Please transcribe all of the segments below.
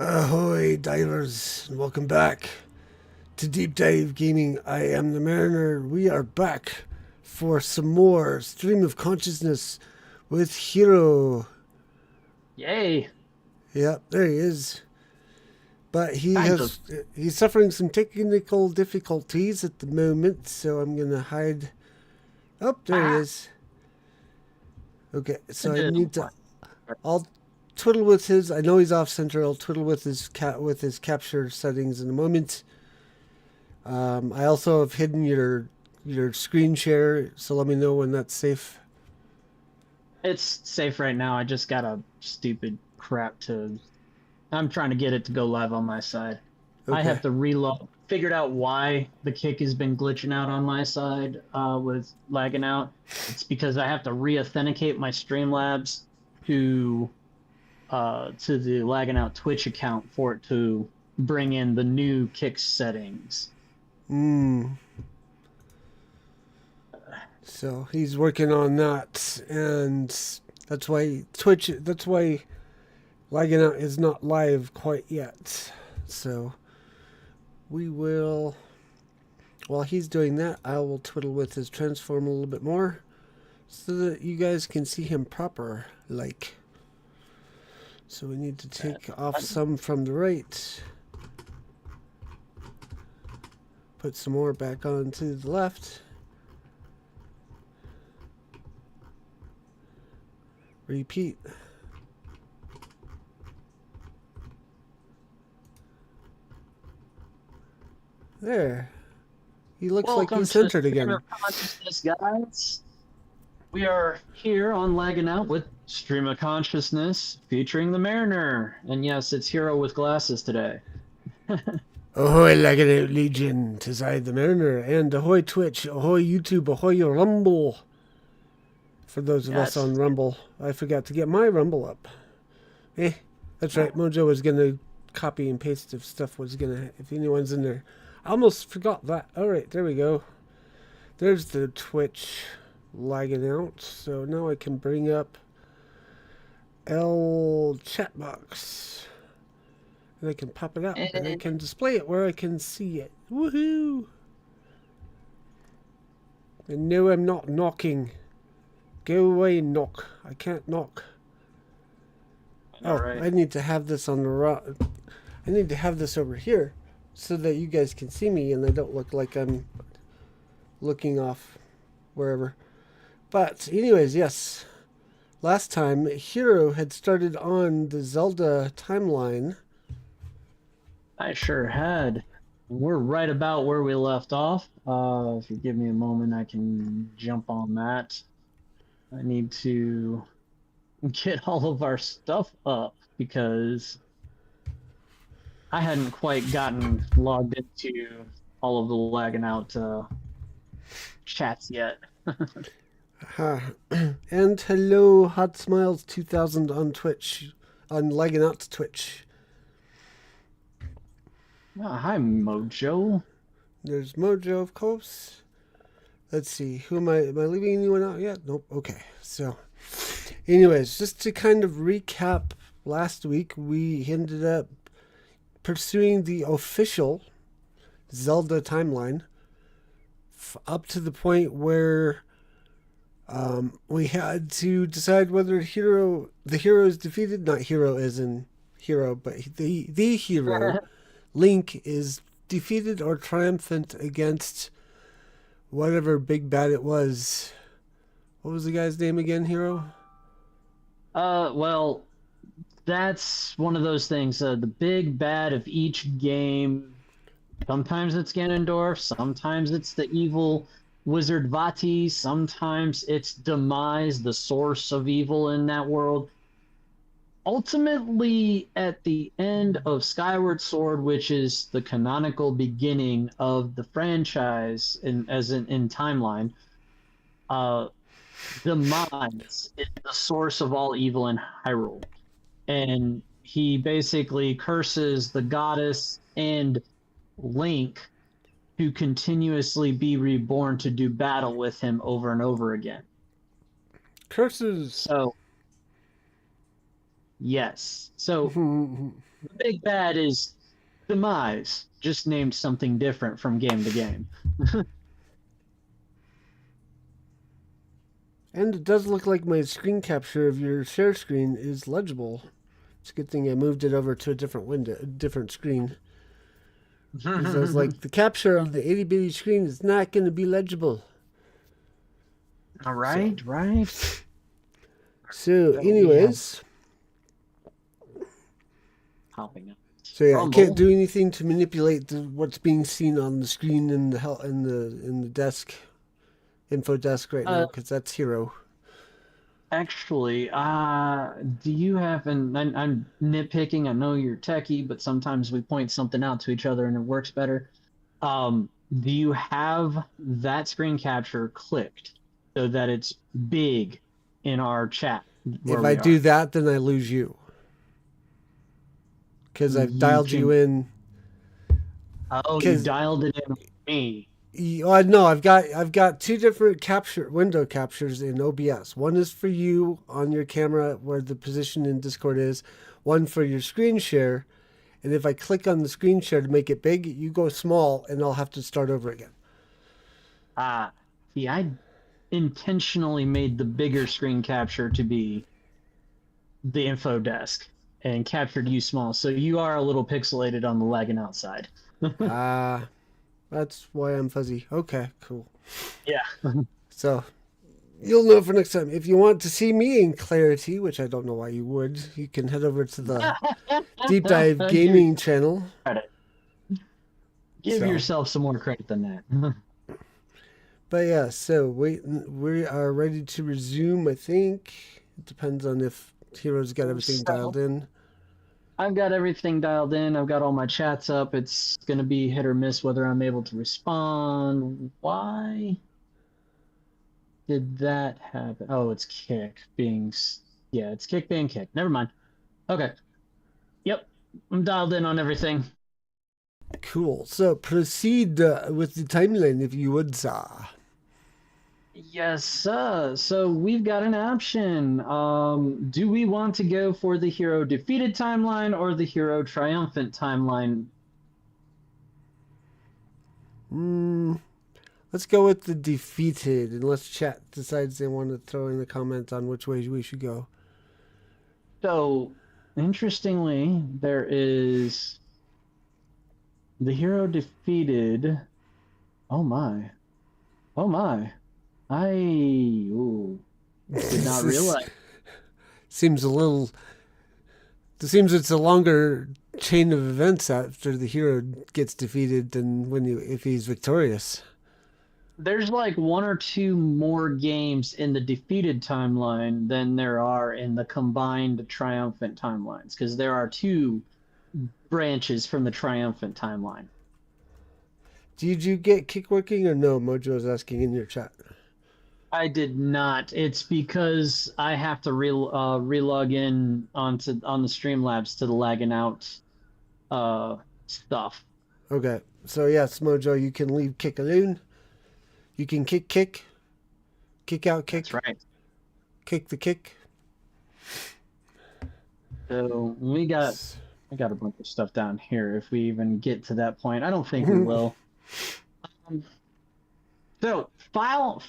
Ahoy, divers, and welcome back to Deep Dive Gaming. I am the Mariner. We are back for some more Stream of Consciousness with Hiro. Yay! Yep, there he is. But Kind of. he's suffering some technical difficulties at the moment, so I'm gonna hide. Oh, there he Ah, is. Okay, I so I did. need to. I'll twiddle with his. I know he's off center. I'll twiddle with his capture settings in a moment. I also have hidden your screen share, so let me know when that's safe. It's safe right now. I just got a stupid crap to. I'm trying to get it to go live on my side. I Okay. have to reload. Figured out why the kick has been glitching out on my side with lagging out. It's because I have to re-authenticate my Streamlabs to to the lagging out Twitch account for it to bring in the new kick settings. Mm. So he's working on that, and that's why Twitch. That's why lagging out is not live quite yet. So we will. While he's doing that, I will twiddle with his transform a little bit more, so that you guys can see him proper. Like. So we need to take off some from the right. Put some more back on to the left. Repeat. There. He looks like Welcome he's to centered Streamer again. Consciousness, guys. We are here on Lagging Out with Stream of Consciousness featuring the Mariner. And yes, it's Hero with glasses today. Ahoy, Lagging Out Legion. 'Tis I, the Mariner, and ahoy Twitch, ahoy YouTube, ahoy Rumble. For those of us Yes. on Rumble, I forgot to get my Rumble up. That's right. Mojo was gonna copy and paste if stuff was gonna, if anyone's in there. I almost forgot that. All right, there we go. There's the Twitch lagging out. So now I can bring up L chat box. And I can pop it up. And I And can display it where I can see it. Woohoo! And no, I'm not knocking. Go away, knock. I can't knock. all Oh, right. I need to have this on the I need to have this over here so that you guys can see me and I don't look like I'm looking off wherever. But anyways, yes. Last time, Hiro had started on the Zelda timeline. I sure had. We're right about where we left off. If you give me a moment, I can jump on that. I need to get all of our stuff up because I hadn't quite gotten logged into all of the lagging out chats yet. And hello, Hot Smiles 2000 on Twitch, on Lagging Out to Twitch. Hi, Mojo. There's Mojo, of course. Let's see, who am I? Am I leaving anyone out yet? Nope. Okay. So, anyways, just to kind of recap, last week we ended up pursuing the official Zelda timeline up to the point where we had to decide whether the hero is defeated. Not hero as in hero, but the hero, Link, is defeated or triumphant against whatever big bad it was. What was the guy's name again, Hero? Well, that's one of those things. The big bad of each game. Sometimes it's Ganondorf, sometimes it's the evil wizard Vati, sometimes it's Demise, the source of evil in that world. Ultimately, at the end of Skyward Sword, which is the canonical beginning of the franchise in timeline, uh, Demise is the source of all evil in Hyrule. And he basically curses the goddess and Link to continuously be reborn to do battle with him over and over again. Curses. So, yes. So, The big bad is Demise, just named something different from game to game. And it does look like my screen capture of your share screen is legible. It's a good thing I moved it over to a different window, a different screen. Because I was like, the capture on the itty bitty screen is not going to be legible. All So, right, right. so So we have anyways, popping up. so yeah, I can't Rumble. do anything to manipulate what's being seen on the screen in the desk info desk right now Uh, because that's Hiro. Actually, do you have and I'm nitpicking. I know you're techie, but sometimes we point something out to each other and it works better. Do you have that screen capture clicked so that it's big in our chat If where I we do are? that, then I lose you because I've You dialed you can. in. Oh, you Because dialed it in with me. no, I've got two different capture window captures in OBS. One is for you on your camera where the position in Discord is. One for your screen share. And if I click on the screen share to make it big, you go small, and I'll have to start over again. Ah, see, I intentionally made the bigger screen capture to be the info desk and captured you small. So you are a little pixelated on the lagging outside. Ah, that's why I'm fuzzy. Okay, cool. Yeah. So you'll know for next time. If you want to see me in clarity, which I don't know why you would, you can head over to the Deep Dive Give Gaming channel. credit. Give So, yourself some more credit than that. but yeah, so we are ready to resume. I think it depends on if Hero's got everything So dialed in. I've got everything dialed in. I've got all my chats up. It's going to be hit or miss whether I'm able to respond. Why did that happen? Oh, it's kick being. Yeah, it's kick being kicked. Never mind. Okay. Yep. I'm dialed in on everything. Cool. So proceed with the timeline if you would, sir. Yes, sir. So we've got an option. Do we want to go for the hero defeated timeline or the hero triumphant timeline? Mm, let's go with the defeated, unless chat decides they want to throw in a comment on which way we should go. So, interestingly, there is the hero defeated. Oh my. Oh my. I ooh, did not This realize. seems a little. It seems it's a longer chain of events after the hero gets defeated than if he's victorious. There's like one or two more games in the defeated timeline than there are in the combined triumphant timelines because there are two branches from the triumphant timeline. Did you get kick working or no? Mojo's asking in your chat. I did not. It's because I have to relog in on the Streamlabs to the lagging out stuff. Okay, so yes, Mojo, you can leave kick alone. You can kick out, That's right. kick the kick. So I got a bunch of stuff down here. If we even get to that point, I don't think we will. Um, so file.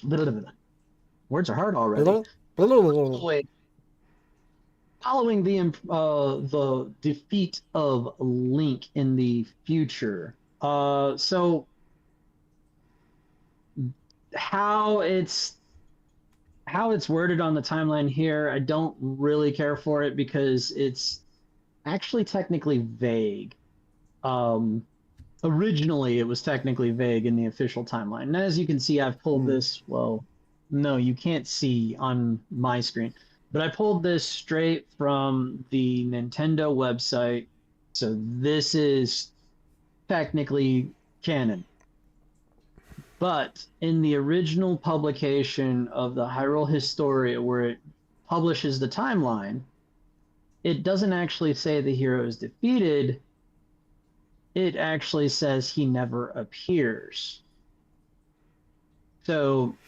Words are hard already. Wait, following the defeat of Link in the future. So how it's how it's worded on the timeline here, I don't really care for it because it's actually technically vague. Um, Originally, it was technically vague in the official timeline. And as you can see, I've pulled this. Well, no, you can't see on my screen, but I pulled this straight from the Nintendo website. So this is technically canon. But in the original publication of the Hyrule Historia, where it publishes the timeline, it doesn't actually say the hero is defeated. It actually says he never appears. So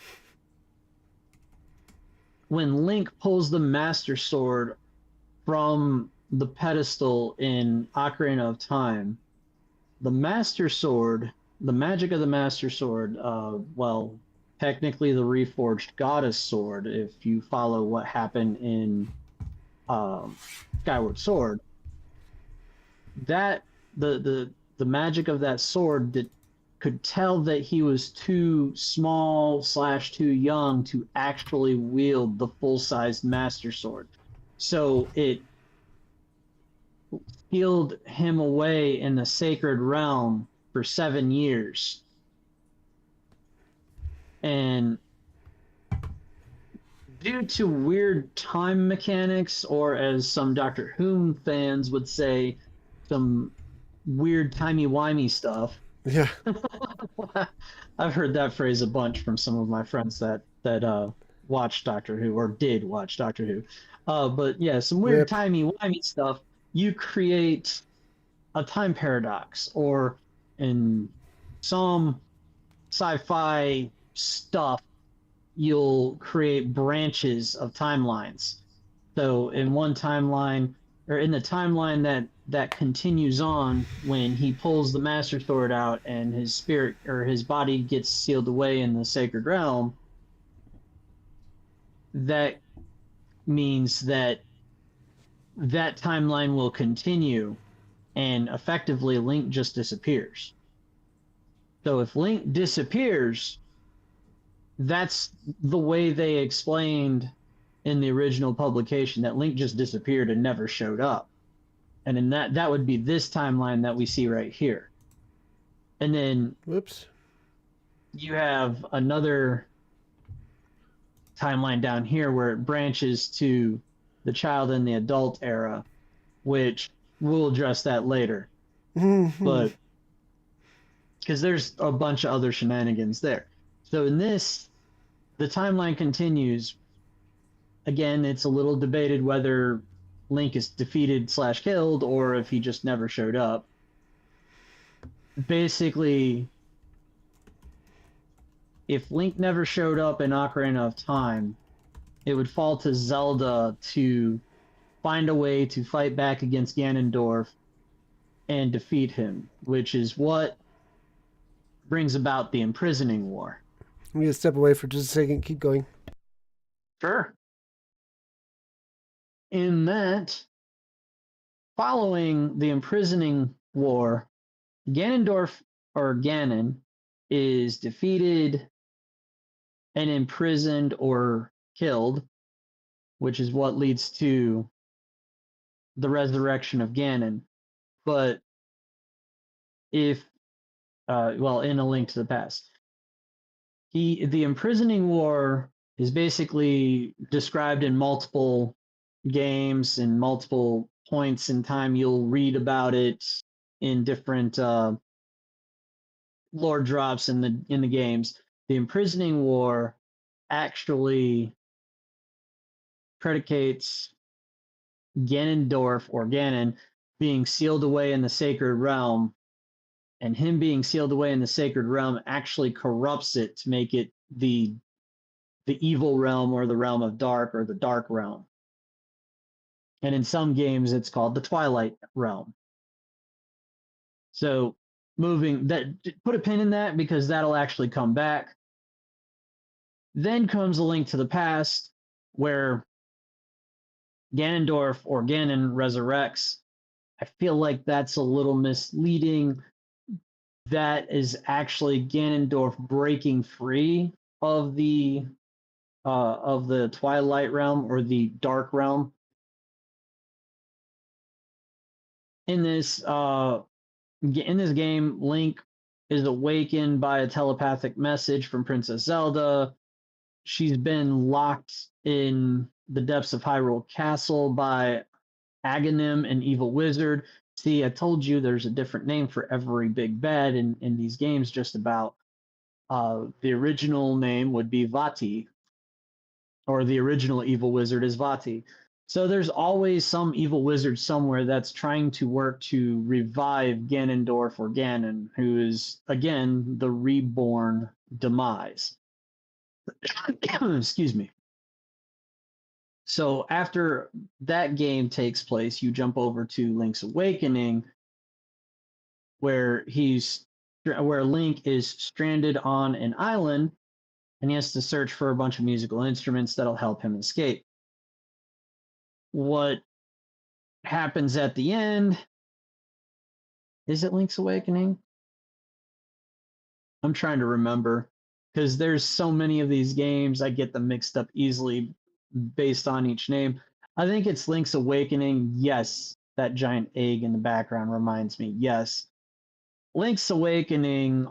when Link pulls the Master Sword from the pedestal in Ocarina of Time, the Master Sword, the magic of the Master Sword, well, technically the Reforged Goddess Sword, if you follow what happened in um, Skyward Sword, that the magic of that sword that could tell that he was too small slash too young to actually wield the full sized Master Sword. So it sealed him away in the sacred realm for 7 years. And due to weird time mechanics, or as some Doctor Who fans would say, some weird timey-wimey stuff. Yeah. I've heard that phrase a bunch from some of my friends that watch Doctor Who or did watch Doctor Who. But yeah, some weird Rip. timey-wimey stuff. You create a time paradox, or in some sci-fi stuff, you'll create branches of timelines. So in one timeline, or in the timeline that continues on when he pulls the Master Sword out and his spirit or his body gets sealed away in the sacred realm, that means that that timeline will continue, and effectively Link just disappears. So if Link disappears, that's the way they explained in the original publication, that Link just disappeared and never showed up. And in that would be this timeline that we see right here. And then Whoops. you have another timeline down here where it branches to the child and the adult era, which we'll address that later. But because there's a bunch of other shenanigans there. So in this, the timeline continues. Again, it's a little debated whether Link is defeated slash killed or if he just never showed up. Basically, if Link never showed up in Ocarina of Time, it would fall to Zelda to find a way to fight back against Ganondorf and defeat him, which is what brings about the imprisoning war. I'm going to step away for just a second. Keep going. Sure. In that, following the imprisoning war, Ganondorf, or Ganon, is defeated and imprisoned or killed, which is what leads to the resurrection of Ganon. But if, well, in A Link to the Past, the imprisoning war is basically described in multiple games and multiple points in time. You'll read about it in different lore drops in the games. The imprisoning war actually predicates Ganondorf, or Ganon, being sealed away in the sacred realm, and him being sealed away in the sacred realm actually corrupts it to make it the evil realm, or the realm of dark, or the dark realm. And in some games it's called the Twilight realm. So moving that, put a pin in that because that'll actually come back. Then comes A Link to the Past, where Ganondorf, or Ganon, resurrects. I feel like that's a little misleading. That is actually Ganondorf breaking free of the Twilight realm, or the Dark realm. In this game, Link is awakened by a telepathic message from Princess Zelda. She's been locked in the depths of Hyrule Castle by Aghanim, an evil wizard. See, I told you there's a different name for every big bad in these games, just about. The original name would be Vati, or the original evil wizard is Vati. So there's always some evil wizard somewhere that's trying to work to revive Ganondorf, or Ganon, who is, again, the reborn demise. Excuse me. So after that game takes place, you jump over to Link's Awakening, where Link is stranded on an island and he has to search for a bunch of musical instruments that'll help him escape. What happens at the end? Is it Link's Awakening? I'm trying to remember because there's so many of these games, I get them mixed up easily based on each name. I think it's Link's Awakening. Yes, that giant egg in the background reminds me. Yes. Link's Awakening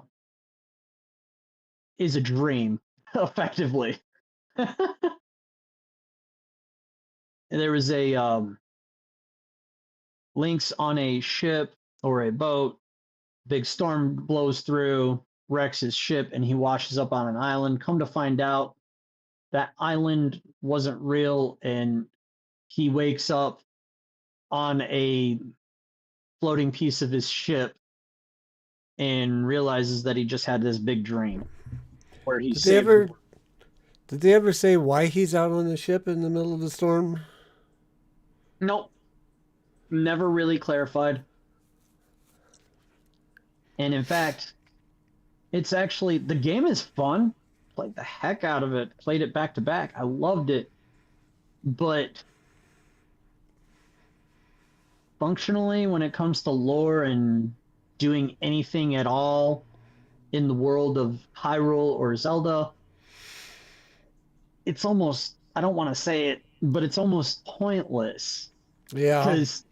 is a dream, effectively. There was a Link's on a ship or a boat. Big storm blows through, wrecks his ship, and he washes up on an island. Come to find out, that island wasn't real, and he wakes up on a floating piece of his ship and realizes that he just had this big dream where he Did they saved. ever did they ever say why he's out on the ship in the middle of the storm? Nope, never really clarified. And in fact, it's actually the game is fun. Played the heck out of it. Played it back to back. I loved it, but functionally, when it comes to lore and doing anything at all in the world of Hyrule or Zelda, it's almost, I don't want to say it, but it's almost pointless Yeah. because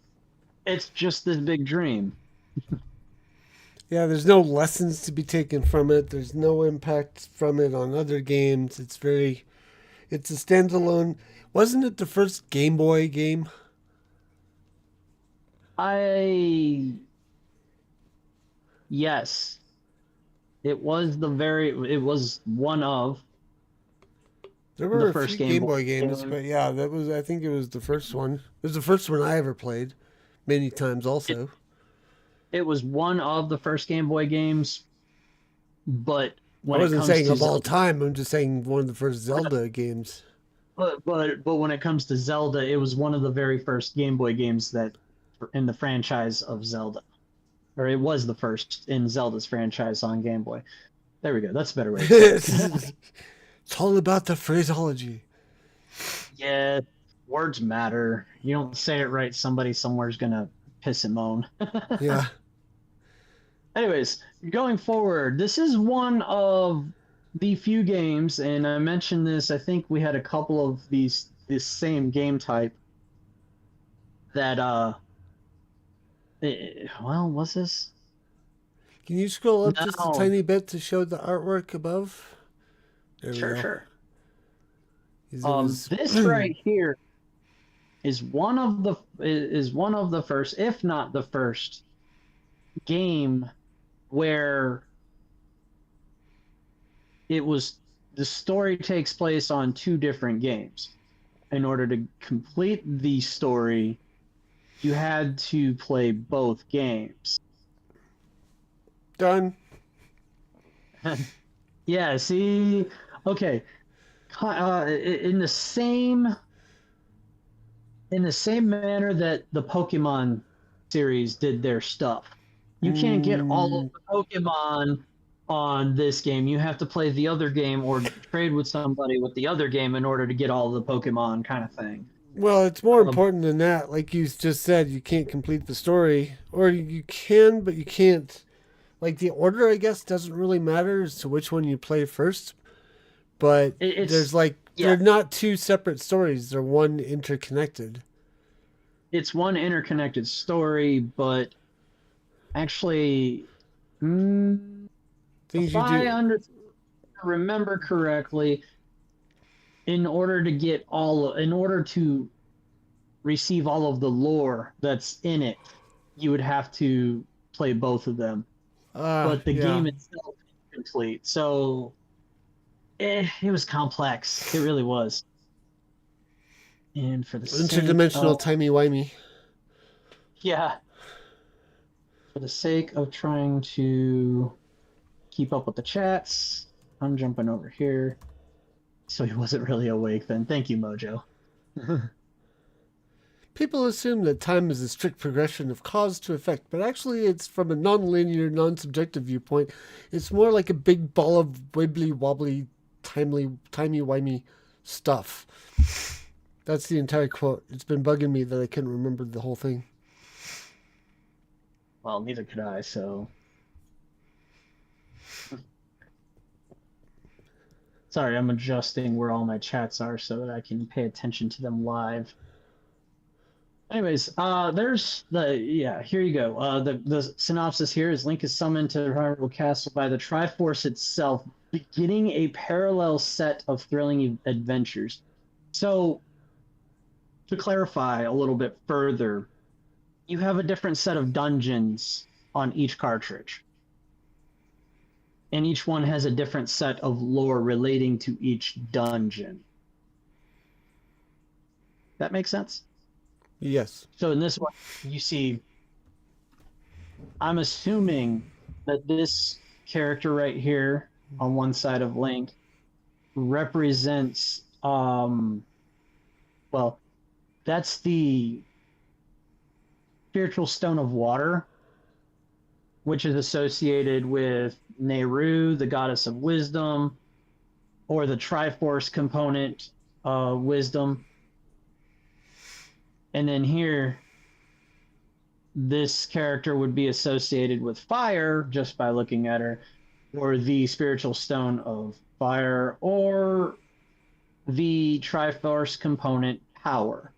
it's just this big dream. Yeah, there's no lessons to be taken from it. There's no impact from it on other games. It's a standalone. Wasn't it the first Game Boy game? I, yes, it was one of There the were a first few Game Game Boy Boy games, games. but yeah, I think it was the first one. It was the first one I ever played many times It, also. it was one of the first Game Boy games, but I when it wasn't comes saying to of all Zelda, time, I'm just saying one of the first Zelda games. but when it comes to Zelda, it was one of the very first Game Boy games that in the franchise of Zelda, or it was the first in Zelda's franchise on Game Boy. There we go. That's a better way to say it. It's all about the phraseology. Yeah, words matter. You don't say it right, somebody somewhere's gonna piss and moan. Yeah. Anyways, going forward, this is one of the few games, and I mentioned this. I think we had a couple of this same game type that well, was this? Can you scroll up just a No, tiny bit to show the artwork above? There we sure, go. sure. 'Cause it was. This right here is one of the first, if not the first, game where it was the story takes place on two different games. In order to complete the story, you had to play both games. Done. Yeah, see, okay, in the same manner that the Pokemon series did their stuff. You can't get all of Mm, the Pokemon on this game. You have to play the other game or trade with somebody with the other game in order to get all of the Pokemon kind of thing. well, it's more Um, important than that. Like you just said, you can't complete the story. Or you can, but you can't. Like the order, I guess, doesn't really matter as to which one you play first. But it's yeah, they're not two separate stories, they're one interconnected. it's one interconnected story, but actually, mm, Things if you I do. remember correctly, in order to receive all of the lore that's in it, you would have to play both of them. But the Yeah. game itself is complete. So it was complex. It really was. And for the sake Interdimensional of timey-wimey. yeah, for the sake of trying to keep up with the chats, I'm jumping over here. So he wasn't really awake then. Thank you, Mojo. People assume that time is a strict progression of cause to effect, but actually, it's from a non-linear, non-subjective viewpoint. It's more like a big ball of wibbly wobbly, timey-wimey stuff. That's the entire quote. It's been bugging me that I couldn't remember the whole thing. Well, neither could I, so. Sorry, I'm adjusting where all my chats are so that I can pay attention to them live. Anyways, there's here you go. The synopsis here is Link is summoned to Hyrule Castle by the Triforce itself, beginning a parallel set of thrilling adventures. So, to clarify a little bit further, you have a different set of dungeons on each cartridge. And each one has a different set of lore relating to each dungeon. That makes sense? Yes. So in this one, you see, I'm assuming that this character right here on one side of Link represents, well, that's the spiritual stone of water, which is associated with Nehru, the goddess of wisdom, or the Triforce component, wisdom. And then here, this character would be associated with fire just by looking at her, or the spiritual stone of fire, or the Triforce component power,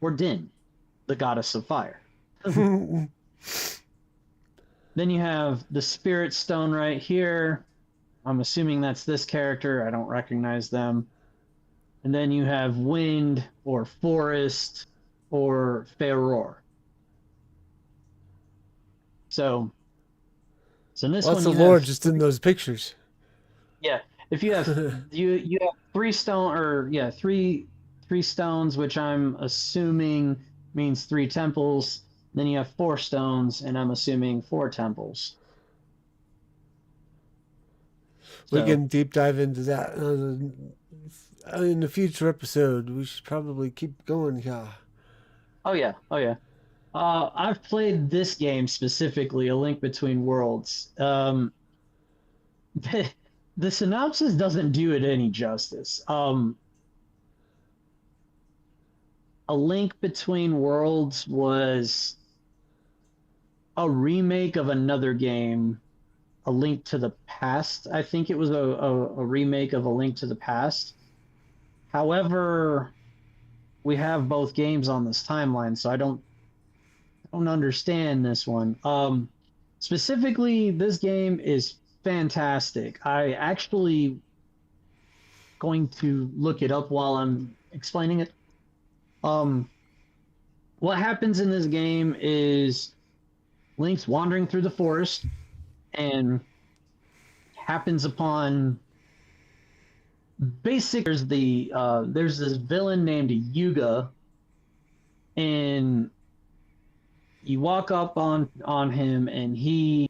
or Din, the goddess of fire. Then you have the spirit stone right here. I'm assuming that's this character. I don't recognize them. And then you have wind or forest or Ferror. So in this Lots one of you lore have just in those pictures. yeah. If you have you have three stones, which I'm assuming means 3 temples. Then you have 4 stones, and I'm assuming 4 temples. We can deep dive into that in a future episode. We should probably keep going here. Oh yeah. I've played this game specifically, A Link Between Worlds. The synopsis doesn't do it any justice. A Link Between Worlds was a remake of another game, A Link to the Past. I think it was a remake of A Link to the Past. However, we have both games on this timeline, so I don't understand this one. Specifically, this game is fantastic. I actually going to look it up while I'm explaining it. What happens in this game is Link's wandering through the forest and happens upon basically there's this villain named Yuga, and you walk up on him, and he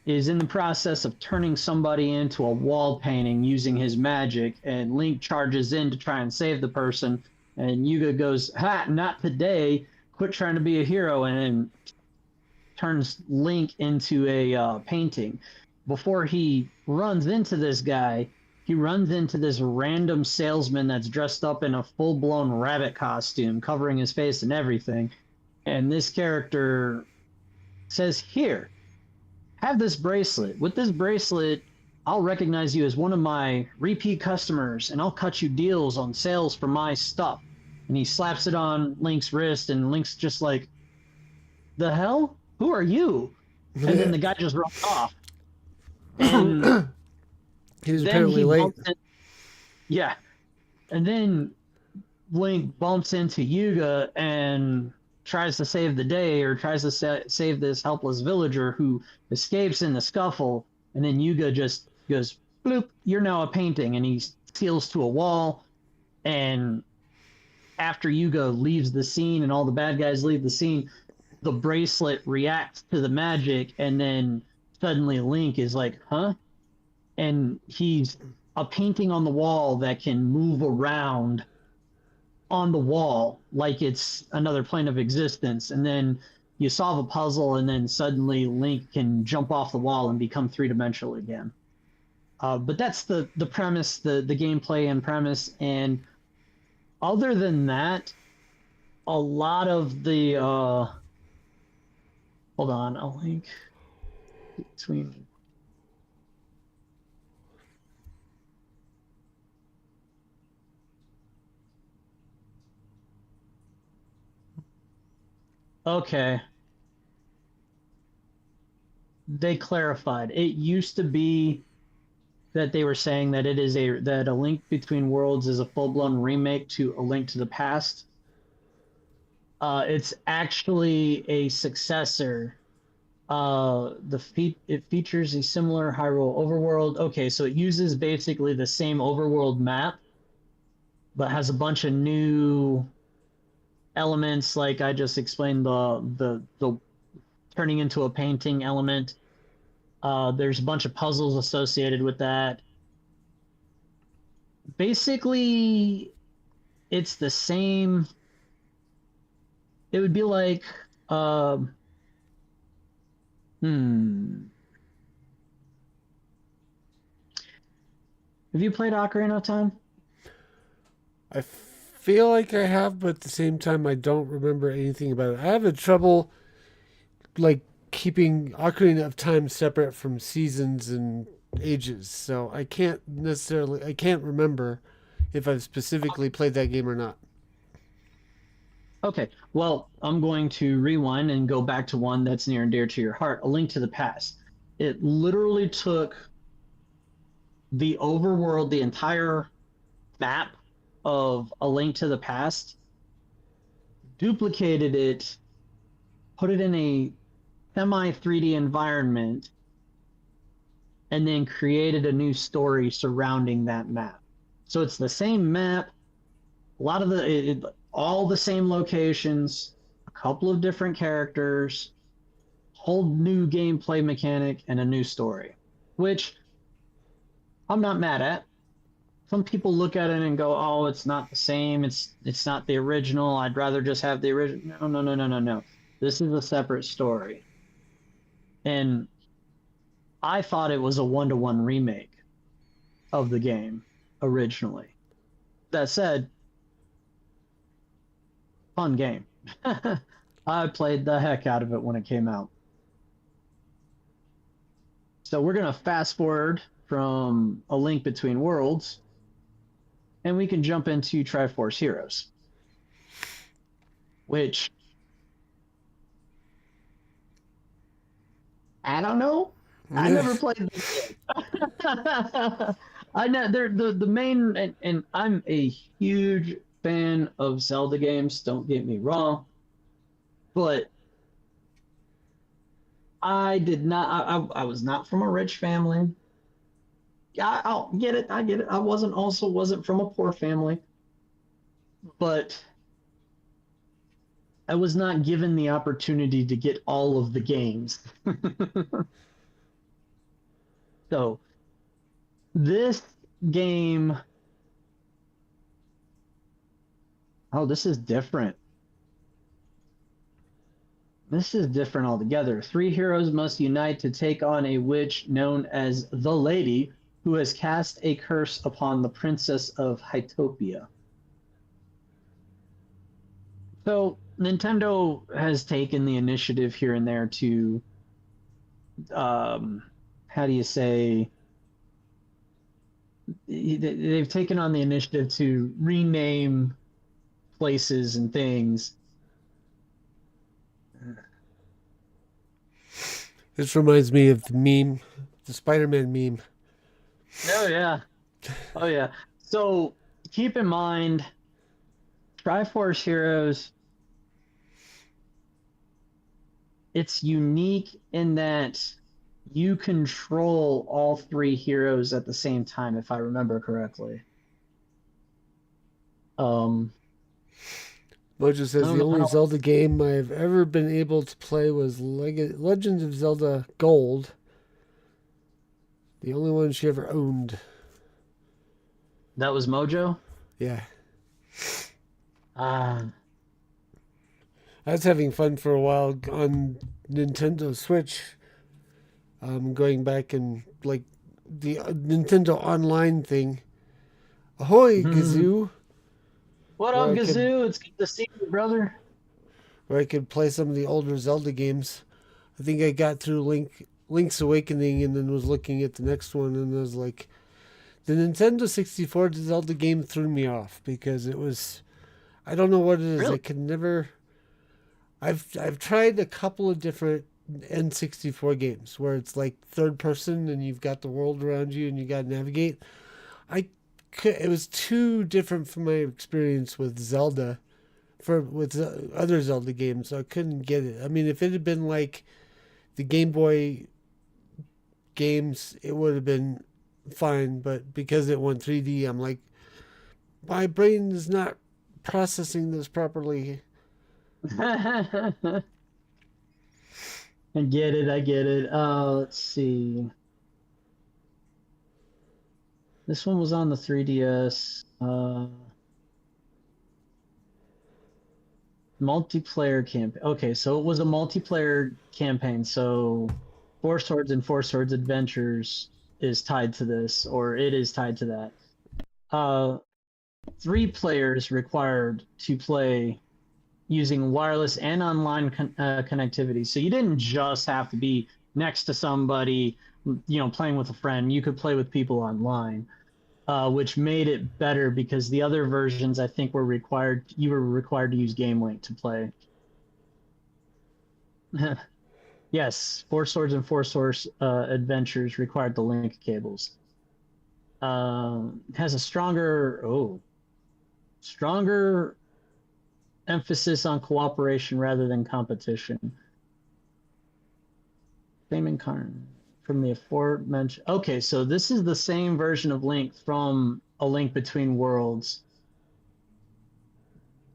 is in the process of turning somebody into a wall painting using his magic, and Link charges in to try and save the person, and Yuga goes, "Ha, not today, quit trying to be a hero," and turns Link into a painting. Before he runs into this guy, he runs into this random salesman that's dressed up in a full-blown rabbit costume, covering his face and everything. And this character says, "Here, have this bracelet. With this bracelet, I'll recognize you as one of my repeat customers, and I'll cut you deals on sales for my stuff." And he slaps it on Link's wrist, and Link's just like, "The hell? Who are you?" And then the guy just runs off. And he was apparently late. Yeah. And then Link bumps into Yuga and tries to save the day, or tries to save this helpless villager who escapes in the scuffle. And then Yuga just goes, "Bloop, you're now a painting." And he seals to a wall. And after Yuga leaves the scene and all the bad guys leave the scene, the bracelet reacts to the magic, and then suddenly Link is like, "Huh?" And he's a painting on the wall that can move around on the wall like it's another plane of existence, and then you solve a puzzle, and then suddenly Link can jump off the wall and become three-dimensional again. But that's the premise, the gameplay and premise. And other than that, a lot of the hold on, a link between. Okay, they clarified. It used to be that they were saying that a Link Between Worlds is a full-blown remake to A Link to the Past. It's actually a successor. It features a similar Hyrule overworld. Okay, so it uses basically the same overworld map, but has a bunch of new elements, like I just explained, the turning into a painting element. There's a bunch of puzzles associated with that. Basically, it's the same. It would be like, have you played Ocarina of Time? I feel like I have, but at the same time, I don't remember anything about it. I have a trouble like keeping Ocarina of Time separate from seasons and ages, so I can't remember if I've specifically played that game or not. Okay, well, I'm going to rewind and go back to one that's near and dear to your heart, A Link to the Past. It literally took the overworld, the entire map of A Link to the Past, duplicated it, put it in a semi 3D environment, and then created a new story surrounding that map. So it's the same map, a lot of all the same locations, a couple of different characters, whole new gameplay mechanic, and a new story, which I'm not mad at. Some people look at it and go, "Oh, it's not the same. It's not the original. I'd rather just have the original." No, no, no, no, no, no. This is a separate story, and I thought it was a one-to-one remake of the game originally. That said, fun game. I played the heck out of it when it came out. So we're gonna fast forward from A Link Between Worlds, and we can jump into Triforce Heroes, which I don't know. I never played this game. I know they're the main, and I'm a huge fan of Zelda games. Don't get me wrong, but I did not. I was not from a rich family. I'll get it. I get it. I wasn't from a poor family, but I was not given the opportunity to get all of the games. So this game, oh, this is different. This is different altogether. Three heroes must unite to take on a witch known as the Lady, who has cast a curse upon the princess of Hytopia. So Nintendo has taken the initiative here and there to, how do you say, they've taken on the initiative to rename places and things. This reminds me of the meme, the Spider-Man meme. Oh yeah. Oh yeah. So keep in mind, Triforce Heroes, it's unique in that you control all three heroes at the same time, if I remember correctly. Mojo I says don't the know only how. Zelda game I've ever been able to play was Legend of Zelda Gold. The only one she ever owned. That was Mojo. Yeah. Ah, I was having fun for a while on Nintendo Switch. Going back and like the Nintendo Online thing. Ahoy, Gazoo! what Where up, I could Gazoo? It's good to see you, brother. where I could play some of the older Zelda games. I think I got through Link's Awakening and then was looking at the next one and I was like, the Nintendo 64 Zelda game threw me off because it was, I don't know what it is. I Really? could never. I've tried a couple of different N64 games where it's like third person and you've got the world around you and you got to navigate. I it was too different from my experience with Zelda for with other Zelda games. So I couldn't get it. I mean, if it had been like the Game Boy games, it would have been fine. But because it went 3D, I'm like, my brain is not processing this properly. I get it. I get it. Let's see. This one was on the 3DS. Multiplayer campaign. Okay, so it was a multiplayer campaign. So Four Swords and Four Swords Adventures is tied to this, or it is tied to that. Uh, Three players required to play using wireless and online connectivity. So you didn't just have to be next to somebody, playing with a friend. You could play with people online, which made it better because the other versions I think were required. You were required to use Game Link to play. Yes, Four Swords and Four Swords Adventures required the link cables. Has a stronger emphasis on cooperation rather than competition. Same incarnate from the aforementioned. Okay, so this is the same version of Link from A Link Between Worlds.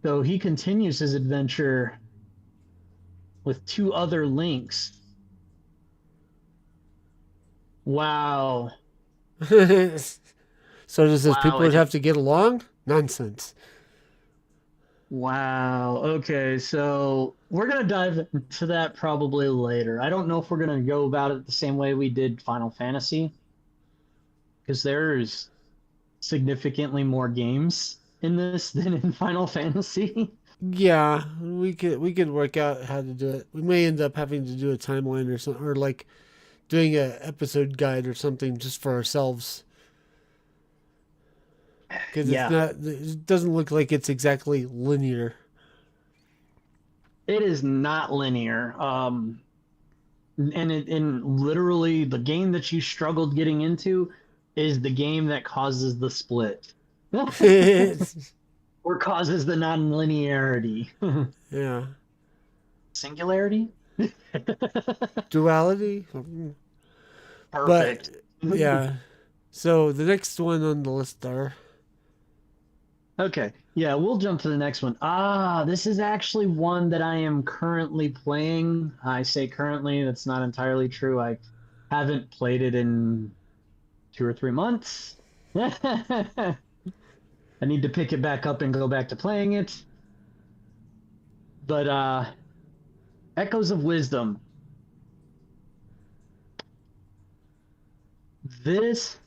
So he continues his adventure with two other Links. Wow. So does this Wow. people would have to get along? Nonsense. Wow. Okay, so we're gonna dive into that probably later. I don't know if we're gonna go about it the same way we did Final Fantasy, because there's significantly more games in this than in Final Fantasy. Yeah, we could work out how to do it. We may end up having to do a timeline or something, or like doing a episode guide or something just for ourselves. Because it's Yeah, not. It doesn't look like it's exactly linear. it is not linear. And literally the game that you struggled getting into is the game that causes the split. Or causes the non-linearity. Yeah, Singularity? duality. But Perfect. yeah, so the next one on the list are. Okay. Yeah, we'll jump to the next one. This is actually one that I am currently playing. I say currently, that's not entirely true. I haven't played it in 2 or 3 months. I need to pick it back up and go back to playing it. But Echoes of Wisdom. This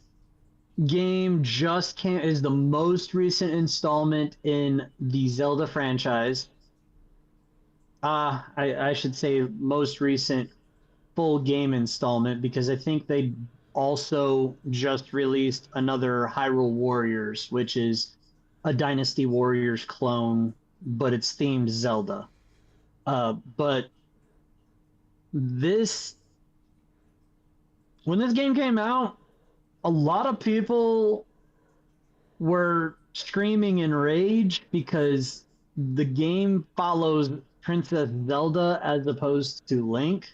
game just came is the most recent installment in the Zelda franchise. I should say most recent full game installment because I think they also just released another Hyrule Warriors, which is a Dynasty Warriors clone, but it's themed Zelda. But this when this game came out, a lot of people were screaming in rage because the game follows Princess Zelda as opposed to Link.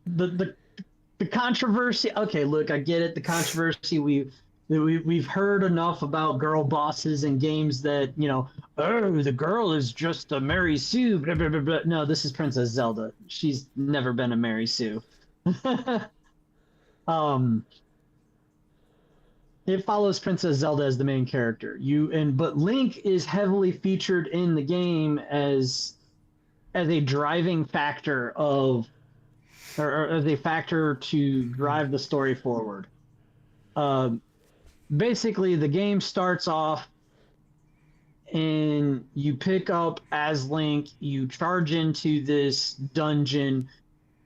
the the controversy. Okay, look, I get it. The controversy. We've heard enough about girl bosses in games that oh, the girl is just a Mary Sue. Blah, blah, blah, blah. No, this is Princess Zelda. She's never been a Mary Sue. Um, it follows Princess Zelda as the main character. But Link is heavily featured in the game as a driving factor of or as a factor to drive the story forward. Um, Basically, the game starts off and you pick up as Link, you charge into this dungeon,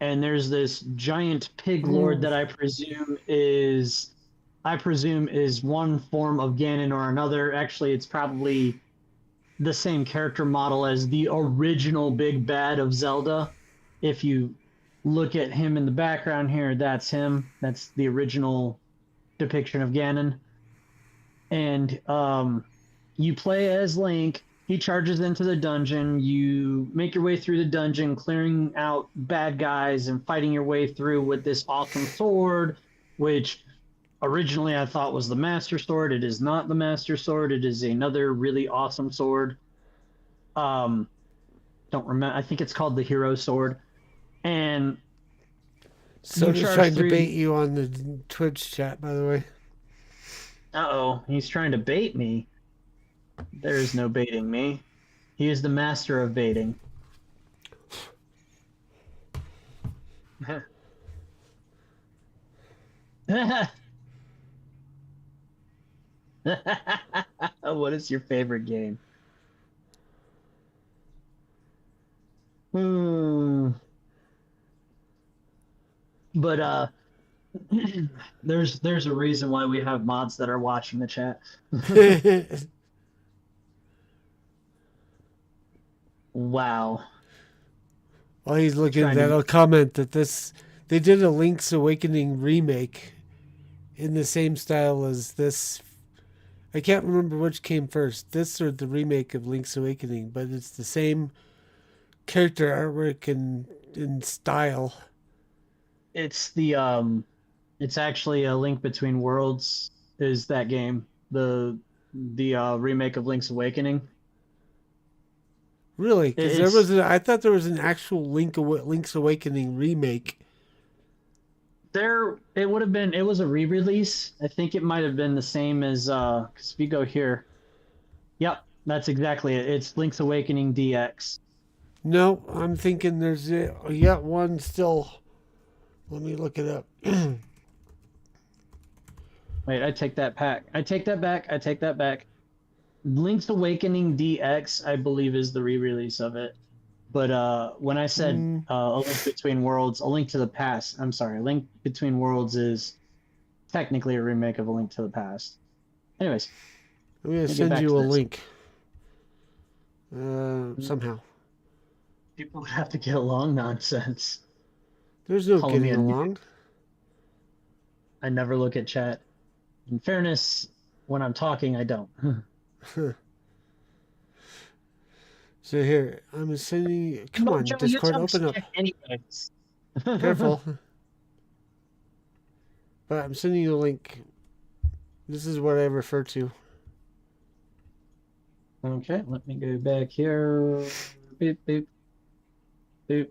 and there's this giant pig lord Ooh. that I presume is one form of Ganon or another. Actually, it's probably the same character model as the original big bad of Zelda. If you look at him in the background here, that's him. That's the original depiction of Ganon. And you play as Link. He charges into the dungeon. You make your way through the dungeon, clearing out bad guys and fighting your way through with this awesome sword, which originally I thought was the Master Sword. It is not the Master Sword. It is another really awesome sword. Um, don't remember. I think it's called the Hero Sword. And you Soda's charge trying to through. bait you on the Twitch chat, by the way. Uh-oh, he's trying to bait me. There is no baiting me. He is the master of baiting. What is your favorite game? Hmm. But there's a reason why we have mods that are watching the chat. Wow. While he's looking at Trying that, to I'll comment that they did a Link's Awakening remake in the same style as this. I can't remember which came first, this or the remake of Link's Awakening, but it's the same character artwork and style. it's actually a Link Between Worlds is that game. The remake of Link's Awakening. Really, because It's I thought there was an actual Link's Awakening remake. there it would have been it was a re-release. I think it might have been the same as because if you go here, yep, that's exactly it. It's Link's Awakening DX. No, I'm thinking there's yet one still. Let me look it up. Wait, I take that back. I take that back. I take that back. Link's Awakening DX, I believe, is the re-release of it. But when I said Mm, A Link Between Worlds, A Link to the Past, I'm sorry, A Link Between Worlds is technically a remake of A Link to the Past. Anyways, I'm gonna let me get send back you to a this. link. Somehow. People would have to get along nonsense. There's no Calling me getting a noob. along. I never look at chat. In fairness, when I'm talking, I don't. So here, I'm sending you. Come on, Mojo, you Discord, tell me open up. shit anyways. Careful. But I'm sending you a link. This is what I refer to. Okay, let me go back here. Boop, boop, boop.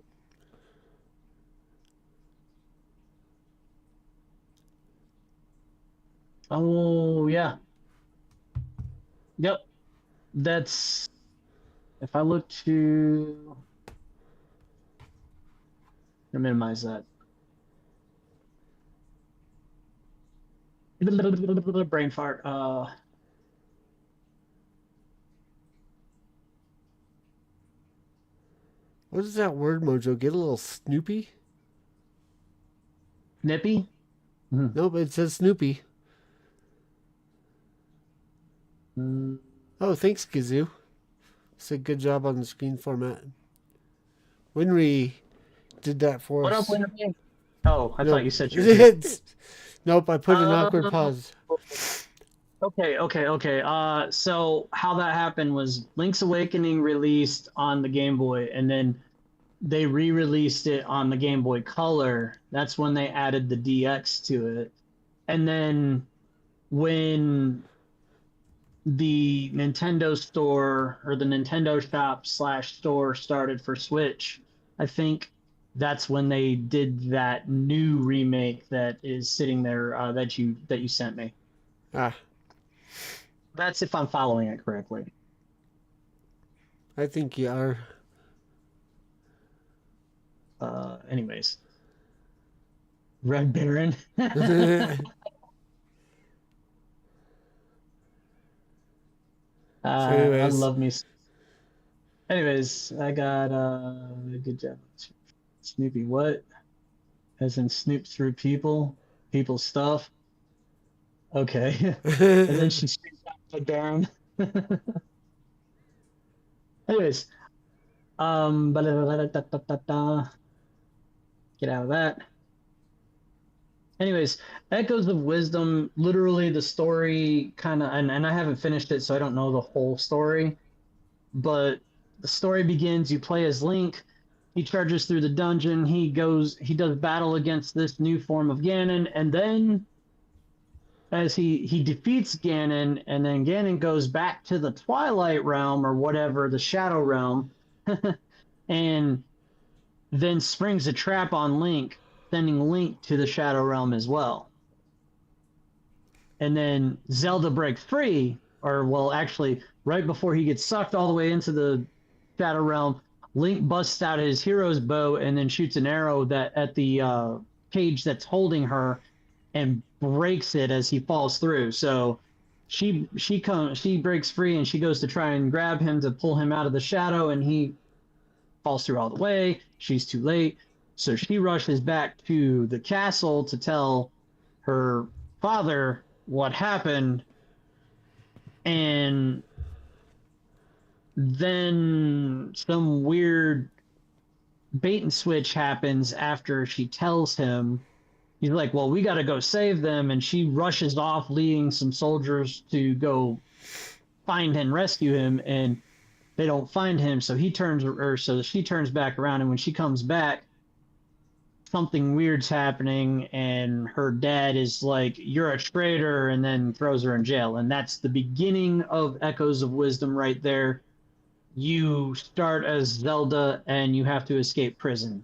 Oh, yeah. Yep. That's if I look to minimize that. Brain fart. What is that word, Mojo? Get a little Snoopy? Nippy. Nope, it says Snoopy. Mm. Oh, thanks, Kazoo. Said good job on the screen format. Winry did that for What up, us. Wintermute? Oh, I thought Nope. you said you're here. Nope, I put an awkward Uh, pause. okay. So how that happened was Link's Awakening released on the Game Boy, and then they re-released it on the Game Boy Color. That's when they added the DX to it. And then when the Nintendo store or the Nintendo shop slash store started for Switch, I think that's when they did that new remake that is sitting there that you sent me. Ah, That's if I'm following it correctly. I think you are. Anyways, Red Baron. So, I anyways, love me. Anyways, I got good job. Snoopy, what? As in snoop through people's stuff. Okay. And then she screams out Red Baron. Anyways, get out of that. Anyways, Echoes of Wisdom, literally the story kind of, and I haven't finished it, so I don't know the whole story, but the story begins, you play as Link, he charges through the dungeon, he does battle against this new form of Ganon, and then as he defeats Ganon, and then Ganon goes back to the Twilight Realm or whatever, the Shadow Realm, and then springs a trap on Link, sending Link to the Shadow Realm as well. And then Zelda breaks free, or well, actually, right before he gets sucked all the way into the Shadow Realm, Link busts out his hero's bow and then shoots an arrow that at the cage that's holding her and breaks it as he falls through. So she breaks free and she goes to try and grab him to pull him out of the shadow, and he falls through all the way. She's too late. So she rushes back to the castle to tell her father what happened. And then some weird bait and switch happens after she tells him. He's like, well, we got to go save them. And she rushes off, leading some soldiers to go find and rescue him. And they don't find him. So so she turns back around. And when she comes back, something weird's happening. And her dad is like, you're a traitor, and then throws her in jail. And that's the beginning of Echoes of Wisdom right there. You start as Zelda and you have to escape prison.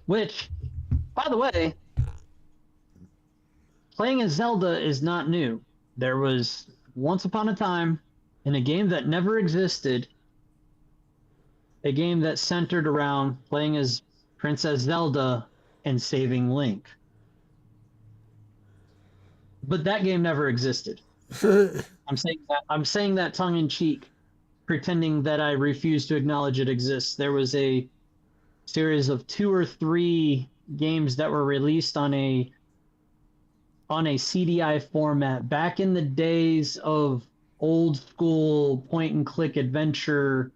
Which, by the way, playing as Zelda is not new. There was once upon a time in a game that never existed, a game that centered around playing as Princess Zelda and saving Link. But that game never existed. I'm saying that tongue in cheek, pretending that I refuse to acknowledge it exists. There was a series of 2 or 3 games that were released on a CDI format back in the days of old school point and click adventure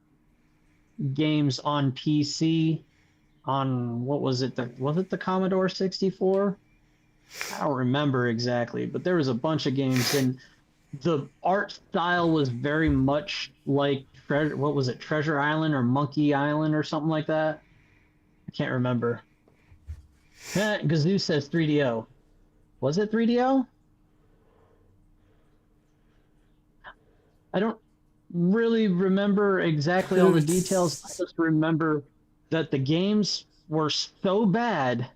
games on PC. On what was it? Was it the Commodore 64? I don't remember exactly, but there was a bunch of games, and the art style was very much like what was it, Treasure Island or Monkey Island or something like that. I can't remember. Gazoo says 3DO. Was it 3DO? I don't really remember exactly all the details. I just remember that the games were so bad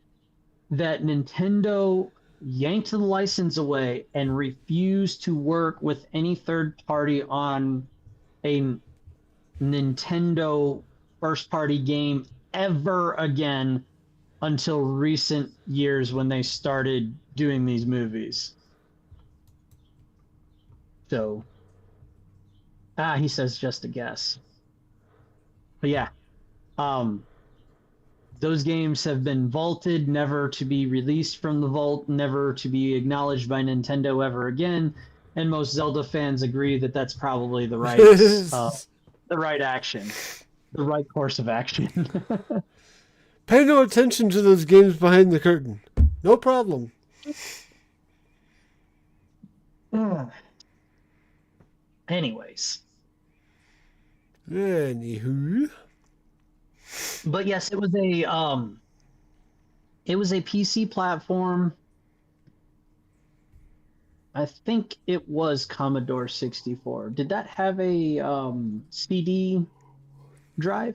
that Nintendo yanked the license away and refused to work with any third party on a Nintendo first party game ever again until recent years when they started doing these movies. So, he says just a guess. But yeah, those games have been vaulted, never to be released from the vault, never to be acknowledged by Nintendo ever again. And most Zelda fans agree that that's probably the right action, the right course of action. Pay no attention to those games behind the curtain. No problem. Anyways. Anywho. But yes, it was a PC platform. I think it was Commodore 64. Did that have a CD drive?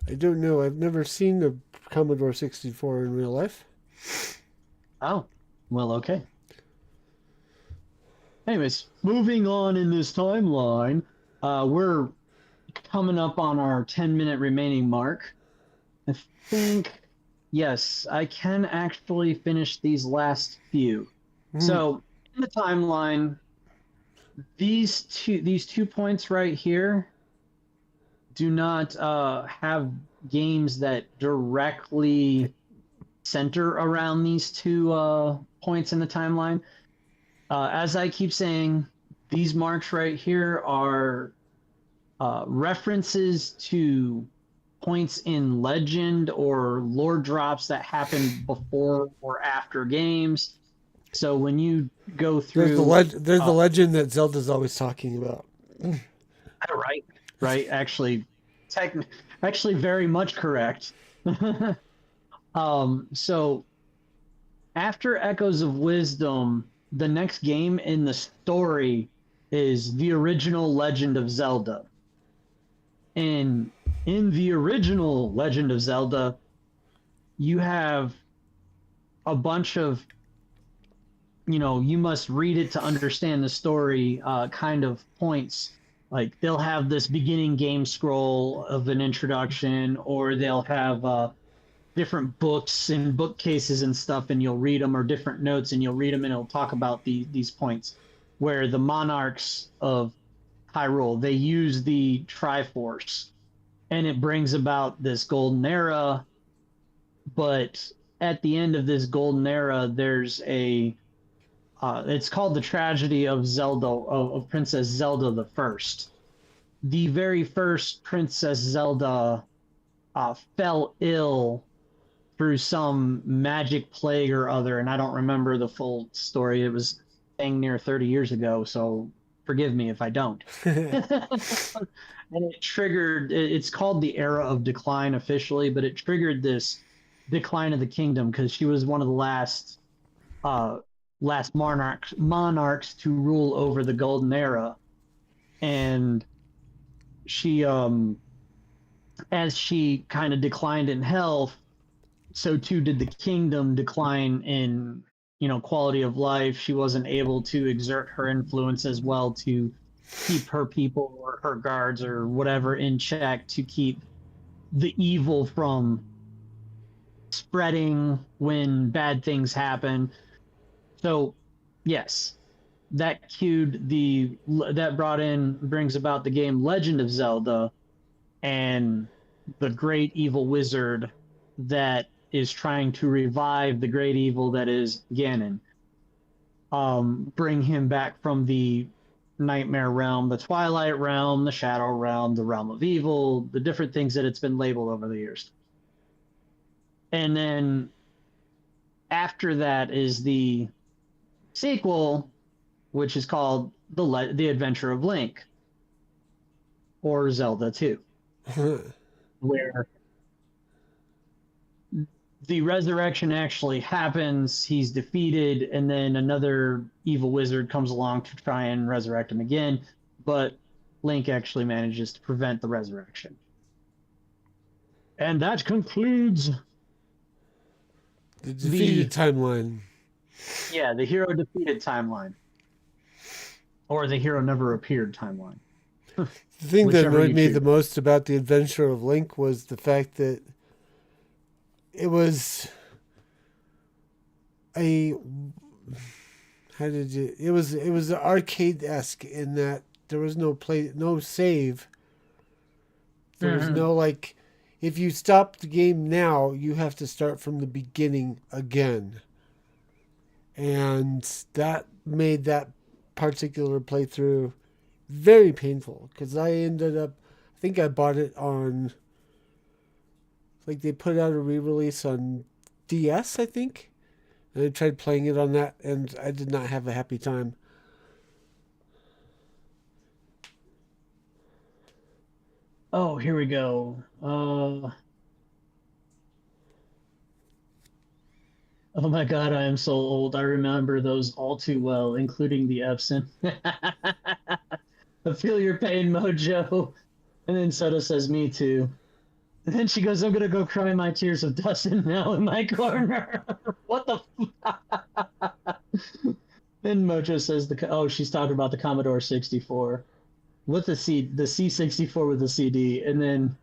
I don't know. I've never seen a Commodore 64 in real life. Oh, well, okay. Anyways, moving on in this timeline, we're coming up on our 10-minute remaining mark. I think, yes, I can actually finish these last few. Hmm. So in the timeline, these two points right here do not have games that directly center around these two points in the timeline. As I keep saying, these marks right here are references to points in legend or lore drops that happened before or after games. So when you go through, There's the uh, legend that Zelda's always talking about. right, right, tech, actually, very much correct. So after Echoes of Wisdom, the next game in the story is the original Legend of Zelda. And in the original Legend of Zelda, you have a bunch of, you must read it to understand the story kind of points. Like they'll have this beginning game scroll of an introduction, or they'll have different books and bookcases and stuff, and you'll read them, or different notes, and you'll read them, and it'll talk about these points. Where the monarchs of Hyrule, they use the Triforce, and it brings about this golden era. But at the end of this golden era, there's a it's called the tragedy of Zelda of Princess Zelda the First. The very first Princess Zelda fell ill through some magic plague or other, and I don't remember the full story. It was dang near 30 years ago, so forgive me if I don't. And it triggered, it's called the Era of Decline officially, but it triggered this decline of the kingdom because she was one of the uh, last monarchs to rule over the Golden Era, and she as she kind of declined in health, so too did the kingdom decline in quality of life. She wasn't able to exert her influence as well to keep her people or her guards or whatever in check to keep the evil from spreading when bad things happen. So yes, that brought in brings about the game Legend of Zelda and the great evil wizard that is trying to revive the great evil that is Ganon. Bring him back from the nightmare realm, the twilight realm, the shadow realm, the realm of evil, the different things that it's been labeled over the years. And then after that is the sequel, which is called the Adventure of Link, or Zelda 2, where the resurrection actually happens. He's defeated, and then another evil wizard comes along to try and resurrect him again. But Link actually manages to prevent the resurrection. And that concludes The defeated the timeline. the hero defeated timeline, or the hero never appeared timeline, The thing that whichever annoyed you me choose. the most about the adventure of Link was the fact that it was a it was arcade esque in that there was no save. There was Mm-hmm. no like, if you stop the game now, you have to start from the beginning again, and that made that particular playthrough very painful because I ended up, I think I bought it on, like they put out a re-release on DS, I think, and I tried playing it on that, and I did not have a happy time. Oh, here we go. Oh my god, I am so old. I remember those all too well, including the Epson. I feel your pain, Mojo. And then Soda says, me too. And then she goes, I'm gonna go cry my tears of Dustin now in my corner. What the Then Mojo says oh, she's talking about the Commodore 64 with the C64 with the CD, and then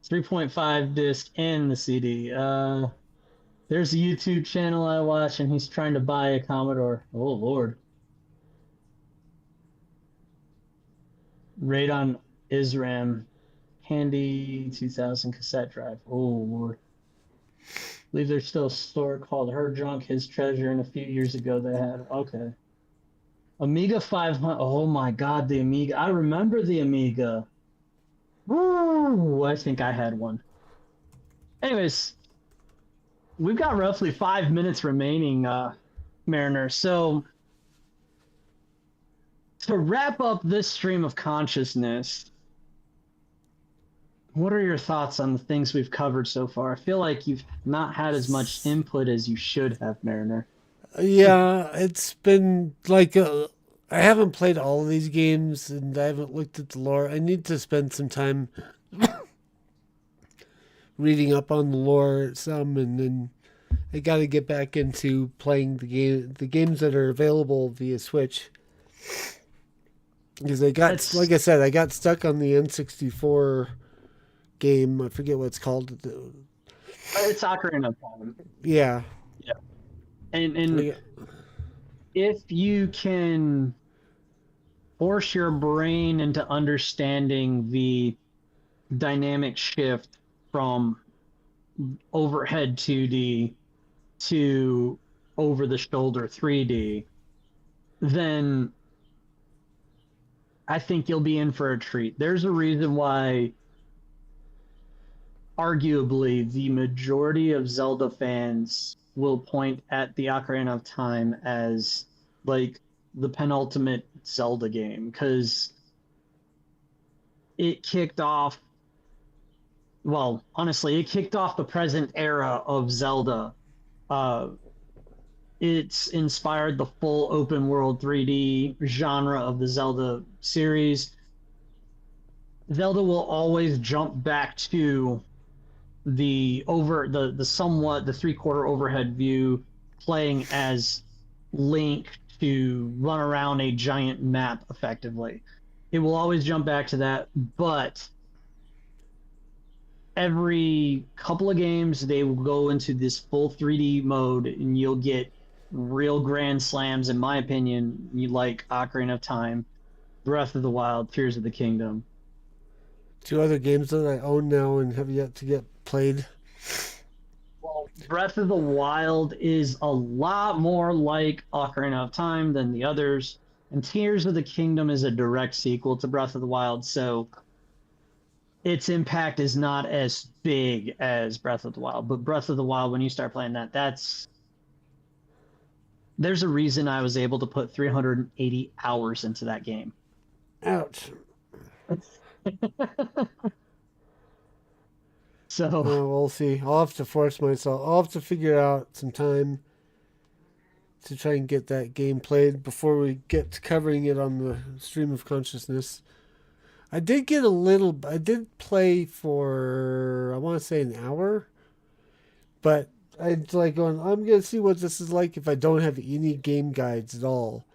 3.5 disc and the CD. There's a YouTube channel I watch, and he's trying to buy a Commodore. Oh Lord. Radon Isram Handy 2000 cassette drive. Oh Lord. I believe there's still a store called Her Junk His Treasure, and a few years ago they had okay. Amiga 500. Oh my God, the Amiga. I remember the Amiga. Woo! I think I had one. Anyways, we've got roughly 5 minutes remaining, Mariner. So to wrap up this stream of consciousness, what are your thoughts on the things we've covered so far? I feel like you've not had as much input as you should have, Mariner. Yeah, it's been like I haven't played all of these games and I haven't looked at the lore. I need to spend some time reading up on the lore some, and then I got to get back into playing the games that are available via Switch. Because like I said, I got stuck on the N64 game. I forget what it's called. It's Ocarina of Time. Yeah. Yeah. And Yeah. if you can force your brain into understanding the dynamic shift from overhead 2D to over the shoulder 3D, then I think you'll be in for a treat. There's a reason why arguably the majority of Zelda fans will point at the Ocarina of Time as like the penultimate Zelda game, because it kicked off, well, honestly, it kicked off the present era of Zelda. Uh, it's inspired the full open world 3D genre of the Zelda series. Zelda will always jump back to the somewhat the 3/4 overhead view, playing as Link to run around a giant map effectively. It will always jump back to that, but every couple of games they will go into this full 3D mode, and you'll get real grand slams, in my opinion. You like Ocarina of Time, Breath of the Wild, Tears of the Kingdom. Two other games that I own now and have yet to get played. Well, Breath of the Wild is a lot more like Ocarina of Time than the others, and Tears of the Kingdom is a direct sequel to Breath of the Wild, so its impact is not as big as Breath of the Wild. But Breath of the Wild, when you start playing that, there's a reason I was able to put 380 hours into that game. Ouch. So we'll see. I'll have to force myself. I'll have to figure out some time to try and get that game played before we get to covering it on the stream of consciousness. I did play for, I want to say, an hour, but I'd like going, I'm going to see what this is like if I don't have any game guides at all.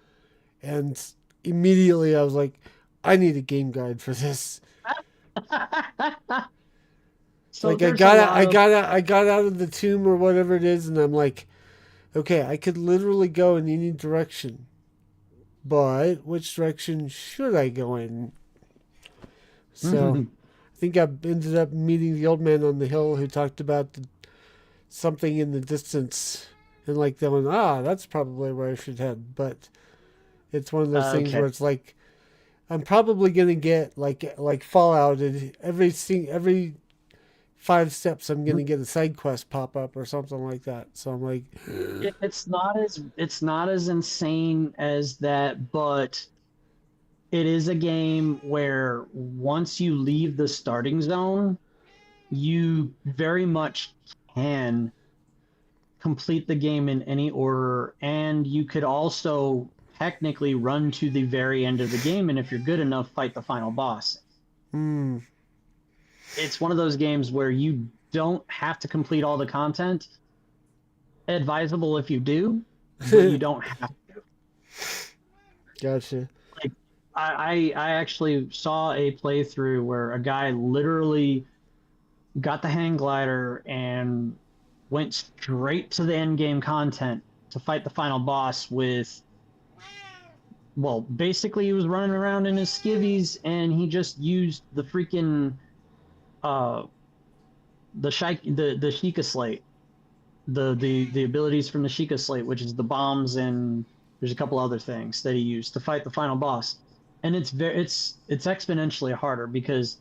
And immediately I was like, I need a game guide for this. So like I got out of the tomb or whatever it is, and I'm like, okay, I could literally go in any direction, but which direction should I go in? So I think I ended up meeting the old man on the hill who talked about something in the distance, and like going, that's probably where I should head. But it's one of those things where it's like, I'm probably gonna get like Fallout, and every 5 steps I'm gonna get a side quest pop up or something like that. So I'm like, it's not as insane as that, but it is a game where once you leave the starting zone, you very much can complete the game in any order, and you could also technically run to the very end of the game, and if you're good enough, fight the final boss. Hmm. It's one of those games where you don't have to complete all the content. Advisable if you do, but you don't have to. Gotcha. Like I actually saw a playthrough where a guy literally got the hang glider and went straight to the end game content to fight the final boss with, well, basically he was running around in his skivvies and he just used the freaking uh the Sheikah slate, the abilities from the Sheikah slate, which is the bombs, and there's a couple other things that he used to fight the final boss. And it's exponentially harder because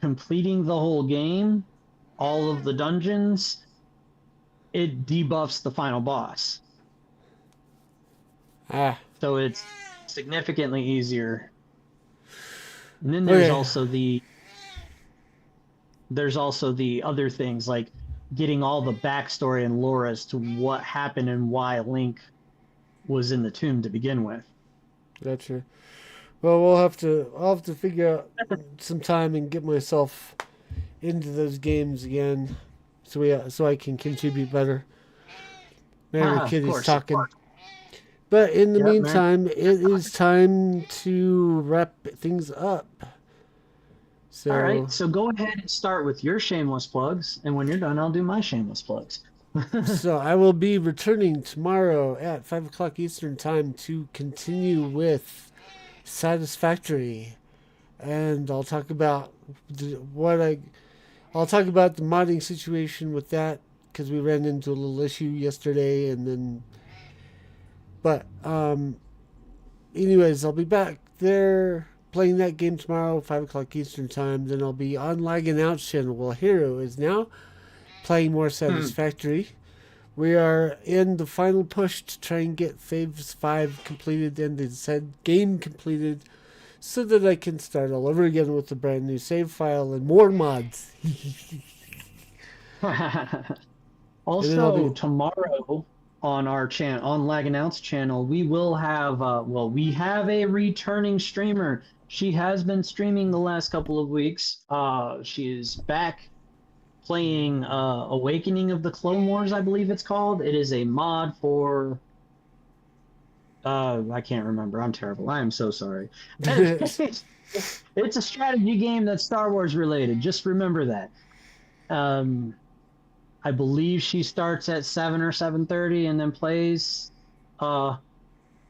completing the whole game, all of the dungeons, it debuffs the final boss. Ah. So it's significantly easier. And then Okay. there's also the other things like getting all the backstory and lore as to what happened and why Link was in the tomb to begin with. Gotcha. Well, I'll have to figure out some time and get myself into those games again, so I can contribute better. Mary Of Kitty's course. talking. But in the Yep, man. meantime, it is time to wrap things up. All right, So, so go ahead and start with your shameless plugs, and when you're done, I'll do my shameless plugs. so I will be returning tomorrow at 5 o'clock Eastern Time to continue with Satisfactory, and I'll talk about I'll talk about the modding situation with that because we ran into a little issue yesterday, and then, but anyways, I'll be back there playing that game tomorrow, 5 o'clock Eastern Time. Then I'll be on Lagging Out channel. Well, Hiro is now playing more Satisfactory. We are in the final push to try and get Phase 5 completed and the said game completed so that I can start all over again with a brand new save file and more mods. And then I'll Also, be tomorrow on our channel, on Lag and Outs channel, we will have, we have a returning streamer. She has been streaming the last couple of weeks. She is back playing Awakening of the Clone Wars, I believe it's called. It is a mod for, I can't remember. I'm terrible. I am so sorry. It's a strategy game that's Star Wars related. Just remember that. I believe she starts at 7 or 7:30 and then plays.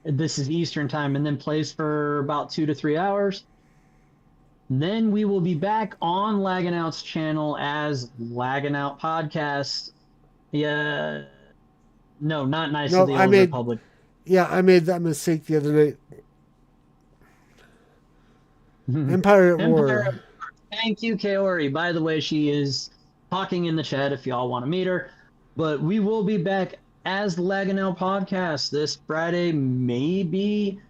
This is Eastern time, and then plays for about 2 to 3 hours. Then we will be back on Lagging Out's channel as Lagging Out Podcast. Yeah, no, not Knights of no, the Old Republic. I made that mistake the other night. Empire at Empire. War. Thank you, Kaori. By the way, she is talking in the chat if y'all want to meet her. But we will be back as the Lagging Out Podcast this Friday. Maybe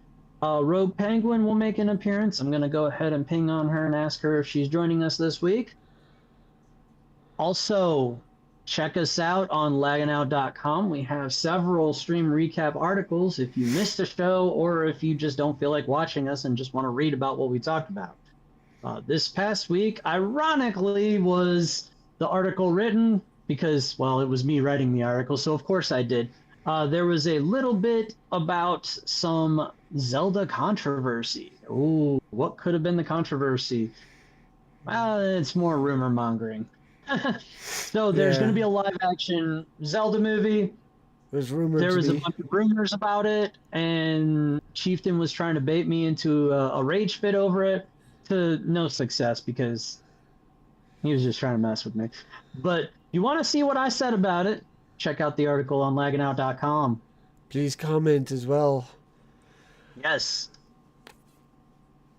Rogue Penguin will make an appearance. I'm going to go ahead and ping on her and ask her if she's joining us this week. Also, check us out on lagginout.com. We have several stream recap articles if you missed a show or if you just don't feel like watching us and just want to read about what we talked about. This past week, ironically, was the article written because, well, it was me writing the article, so of course I did. There was a little bit about some Zelda controversy. Ooh, what could have been the controversy? Well, it's more rumor mongering. So there's going to be a live action Zelda movie. There's rumored There to was a be. bunch of rumors about it, and Chieftain was trying to bait me into a rage fit over it, to no success because he was just trying to mess with me. But you want to see what I said about it, check out the article on lagginout.com. Please comment as well. Yes.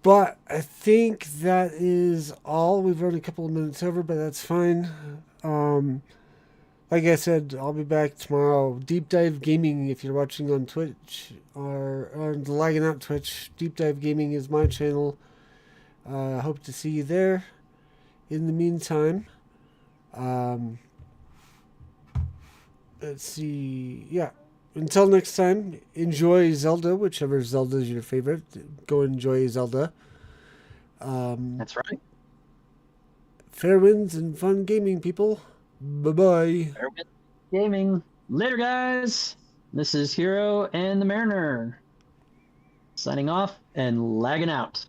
But I think that is all. We've run a couple of minutes over, but that's fine. Like I said, I'll be back tomorrow. Deep Dive Gaming, if you're watching on Twitch or on the Lagging Out Twitch, Deep Dive Gaming is my channel. I hope to see you there. In the meantime, let's see. Yeah. Until next time, enjoy Zelda, whichever Zelda is your favorite. Go enjoy Zelda. Um, That's right. Fair winds and fun gaming, people. Bye bye. Fairway Gaming. Later, guys. This is Hiro and the Mariner signing off and lagging out.